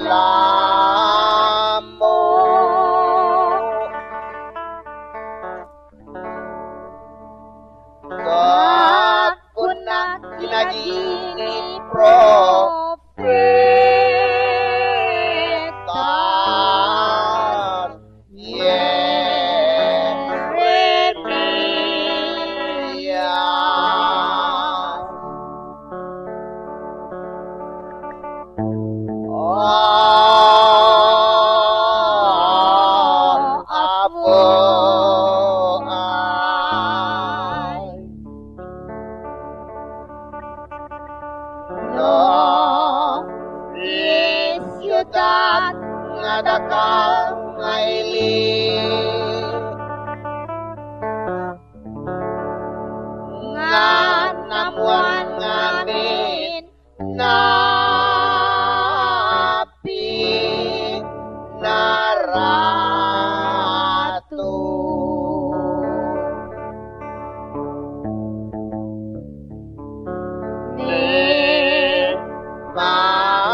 lamo. Ako na kinaging profeta Yeremia. Ako ay siyudad nga dakal ngaili nga namuan ngamin napi naratu.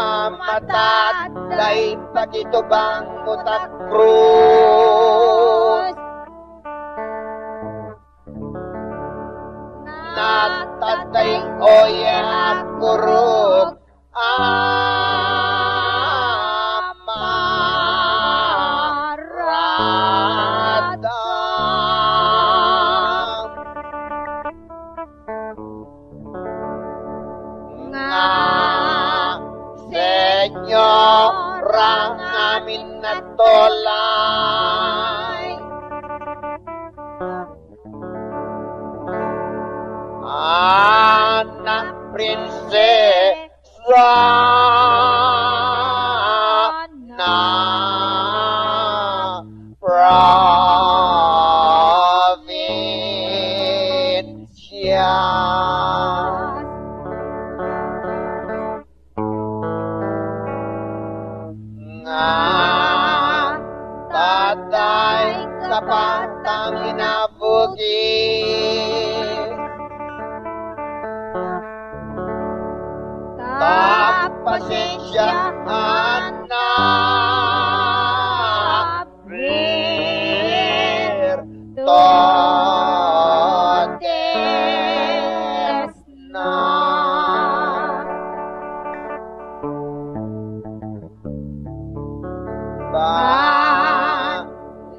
Mamatad day pagitubang utak krus natatay oya kurug amaradam nga Senyora namin na tolay anak prinsesa na provincia. Tatay kapatang hinabugi papasensyaan na virtudes na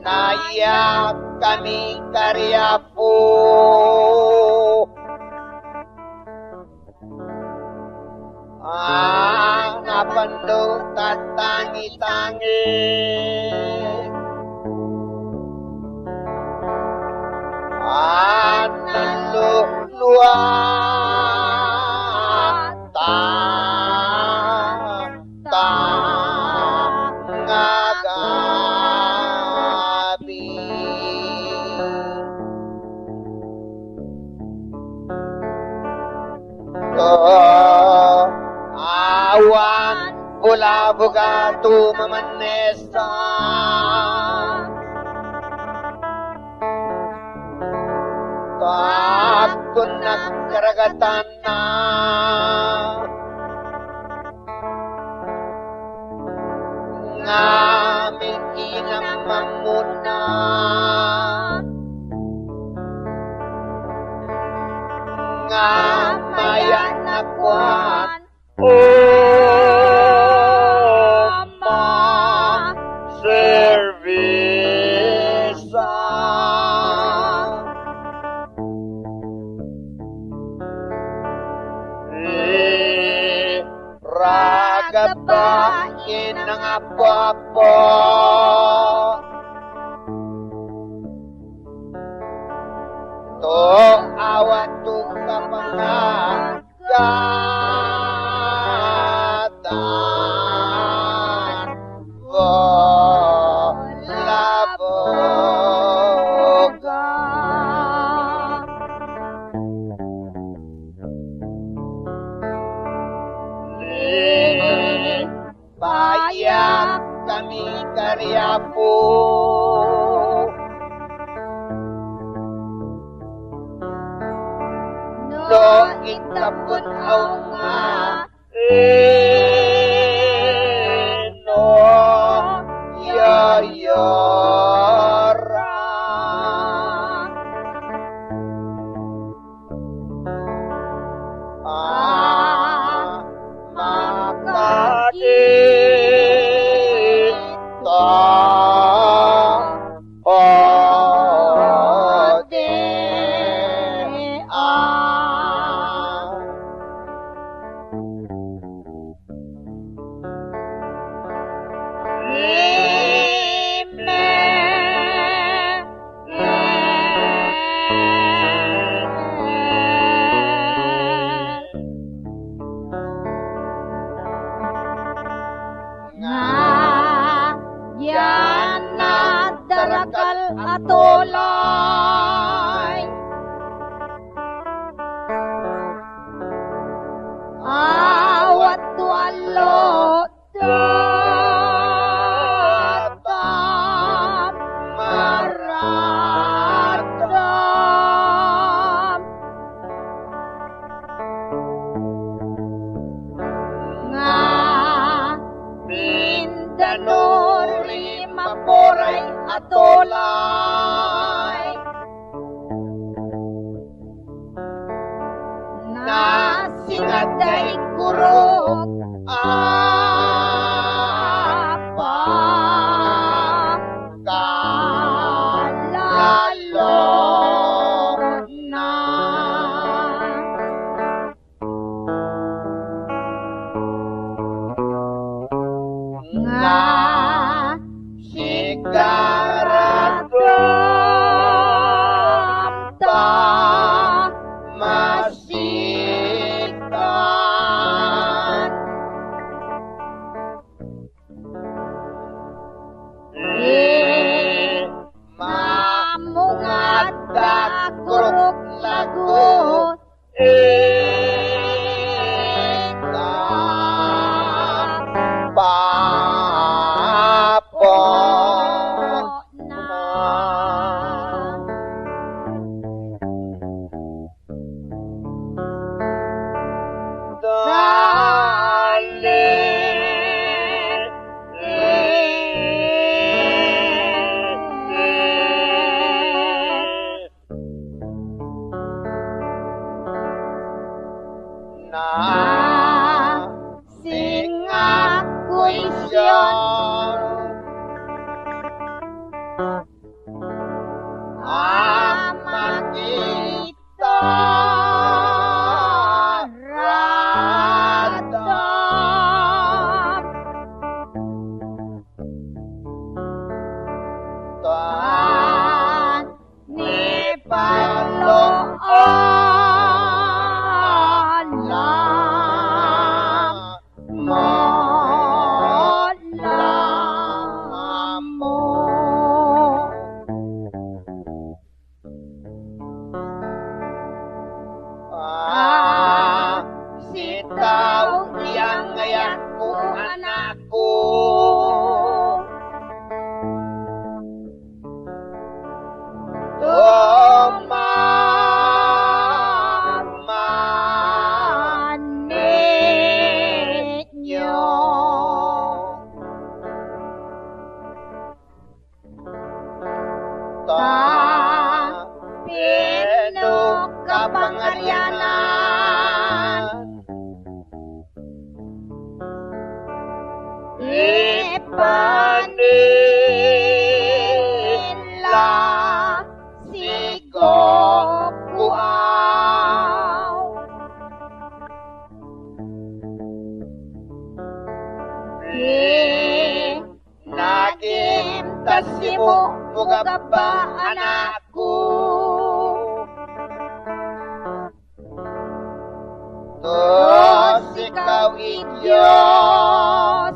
nayak kami karya po ang napandong tatangi-tangi naluluwa ngagabi awan pula bugatu mamanesa takun nagkaragatan na ngamin inamamuna nga mayan na kwan ma servisa ragabain ng apo-apo to awat tu kapangagatan laboga payak kami karya po no itapon ang nga Yan na darakal atolay, awat tualo datam maratam nga Mindanao lima poray atolay, nasingaday kurok apa kalalo na nga sigarato ta masikan mamungat kurok lagot papo na na singa kuisyon amakita radam tan ni paloan sitaw yang ngayak ko anak ko tumamanit nyo ta pinagkapangalyanan ipanila sikokuaw nagim tasimo mugaba anakku tos ikaw Diyos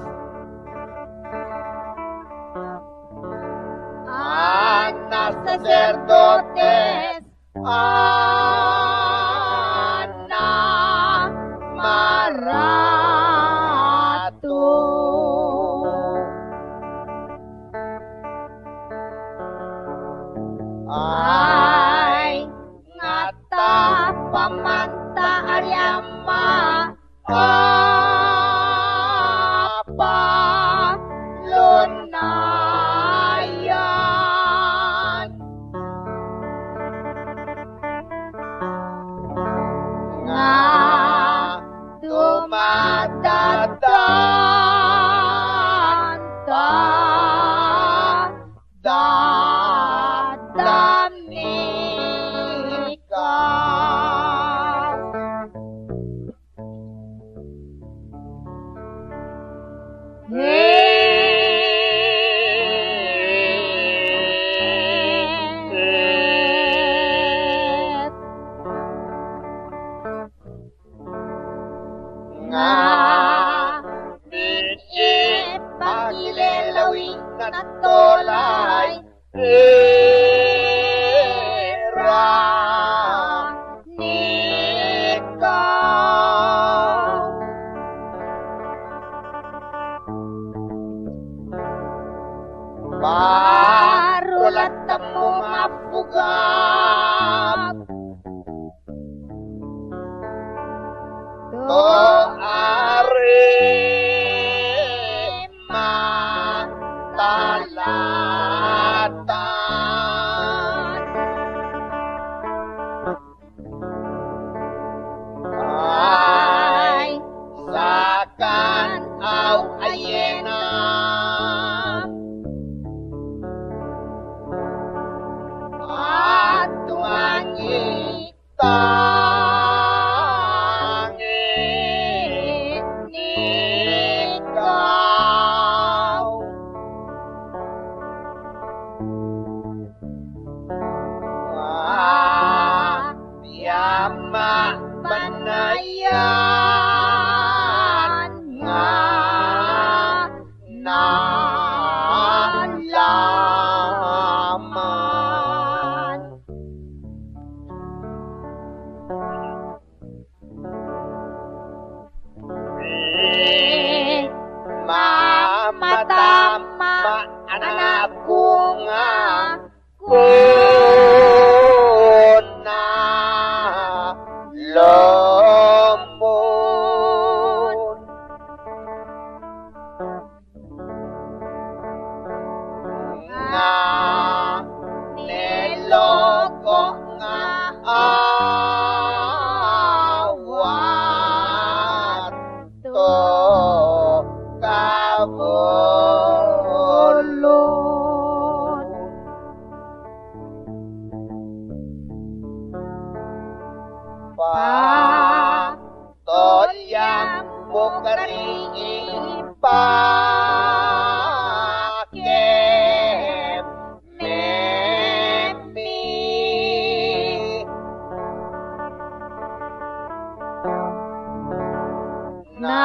anak sacerdotes anak marato ay ngata pamanta aryama apa lunayan nga tumayan nga bitip pagilelawi na tolay era nikaw. Barulat mo mapugap to are matalatan ay sakan aw ayena at tuangit tangit nikaw. Yama banayan nga nalaman mamatama anak ko nga kuna lomon nga niloko nga awat to kabulon. Tolyang bukaring pakem memi na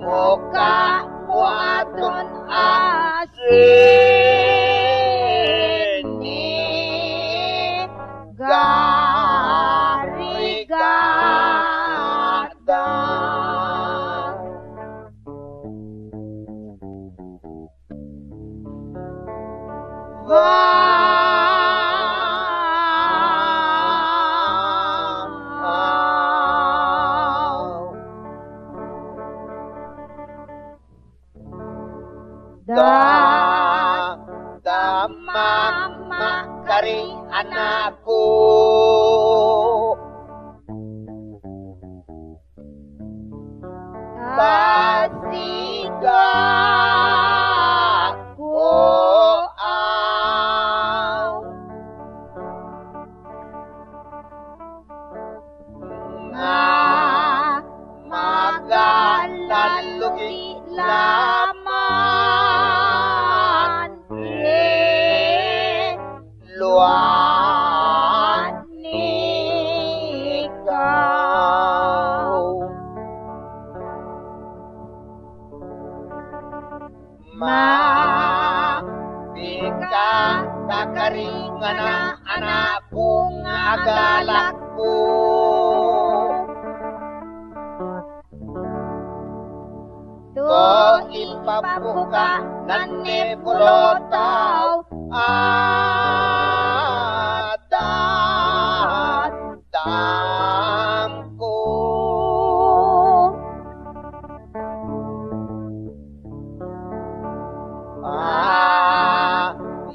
muka muaton asini garigada da mama kari anakku pasiga ko aw nga magalalugi laman luan ikaw mabika kakaringan ang anak kong agalak ko to ipapuka ng nebulotaw at damko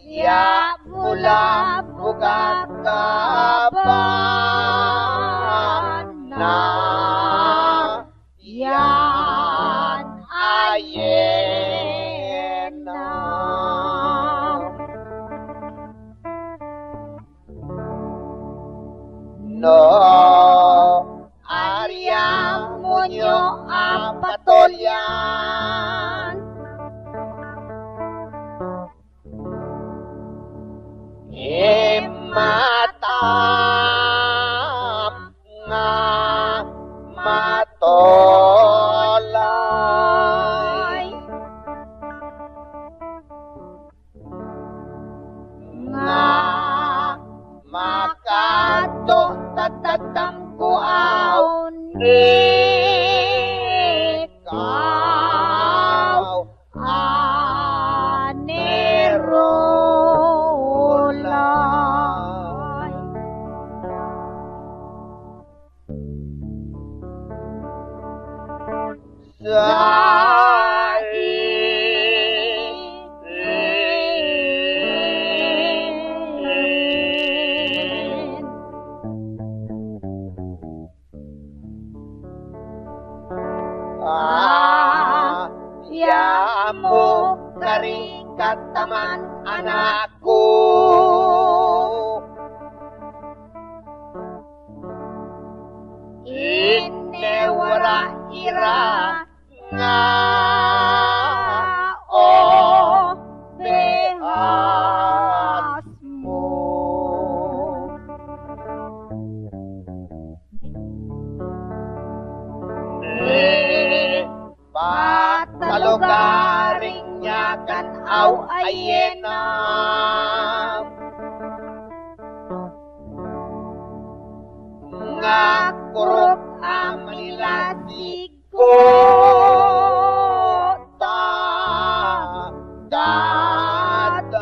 ya mula buka kapan na yan ayena no Aryang munyo ang patolyan matam nga mato ikaw anerolay. Sa iin Yamo karing kataman anakku. Inewara ira nga o behas mo. Patalugaring niya kan aw ayena. Nga kurok ang manilasig ko ta dadang.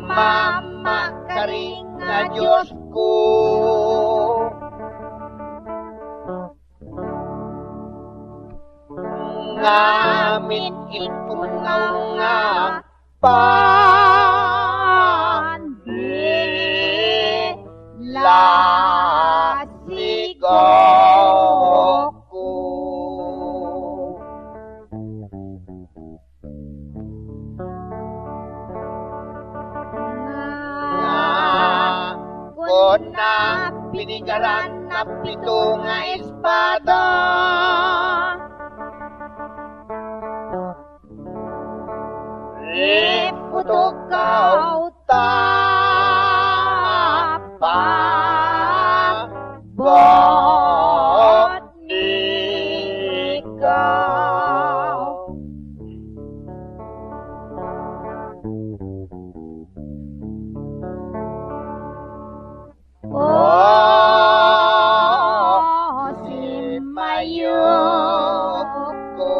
Mama karing na Diyos ko. Ngamin ipunaw nga panlasigaw ko. Kung na pinigaran na pito nga espada, iputok kaw tapabot ikaw. Oh, si mayok ko.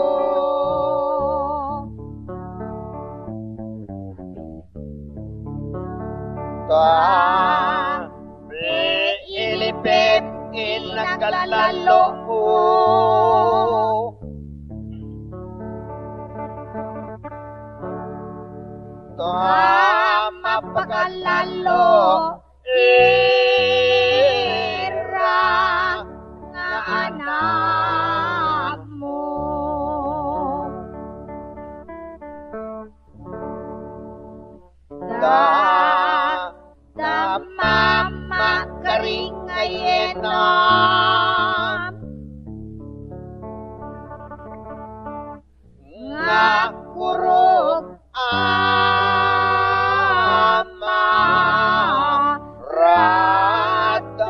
Ilipit inagalalo ko. Mapagalalo ira nga anak mo. Mama karing ayena. Nga kurog ama radang.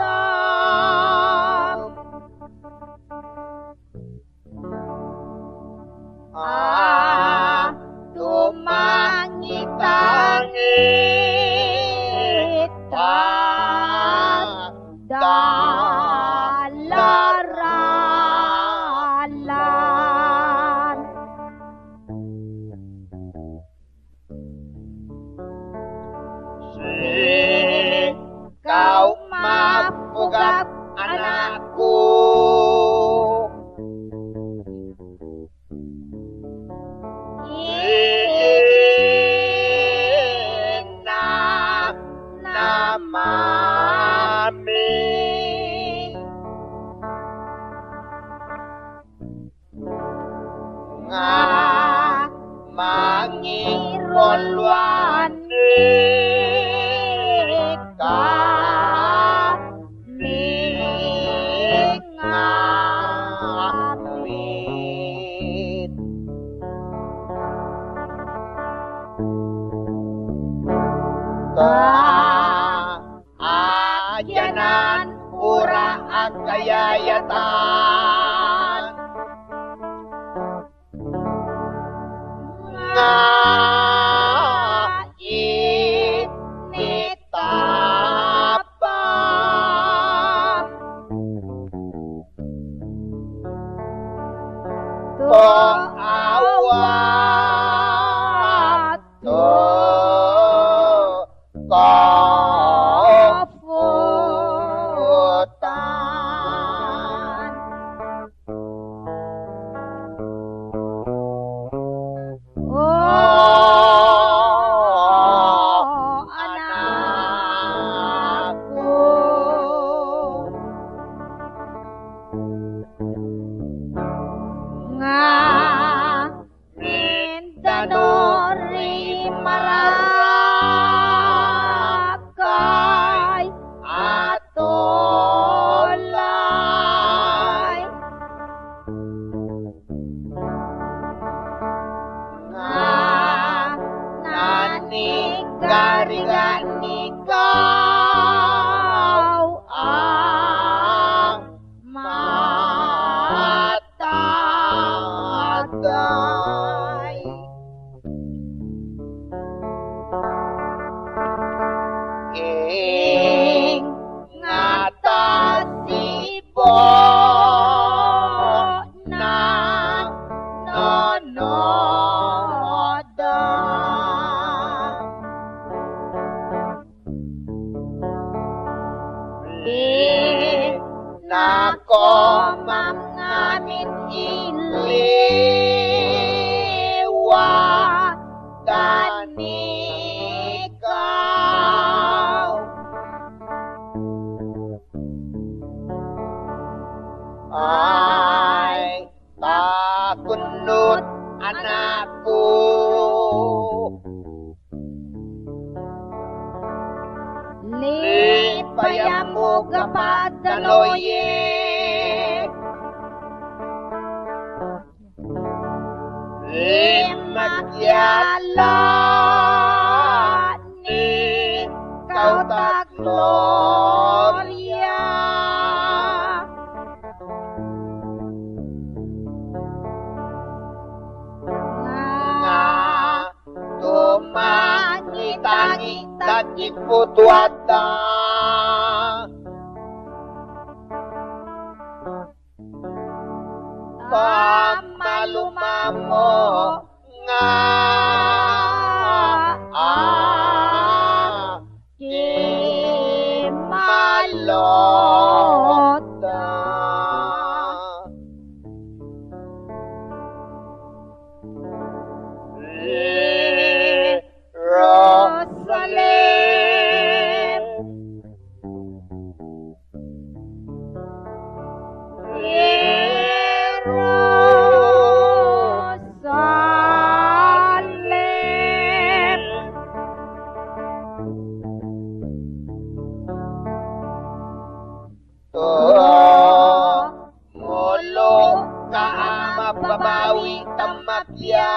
Tumangitangit dalaralan. Ikaw mapugak anakku. Mami nga mangirolwan ka ningamit. Ajanan ura ang kayayatan nga Kofutan. Oh, anakku, mindanori marakai atolay nanigarigan ikaw ang matagay. Ingatasipo na nonoda. Nako mangamin iliwa dan ikaw ay takunot anakku. Lipayam mo kapag daloye limagyala ni kau tak gloria. Nga tumangitanging tagiputuata pamalumamo nga kimalota. Jerusalem, Jerusalem, mulong ka ang mababawi tamatya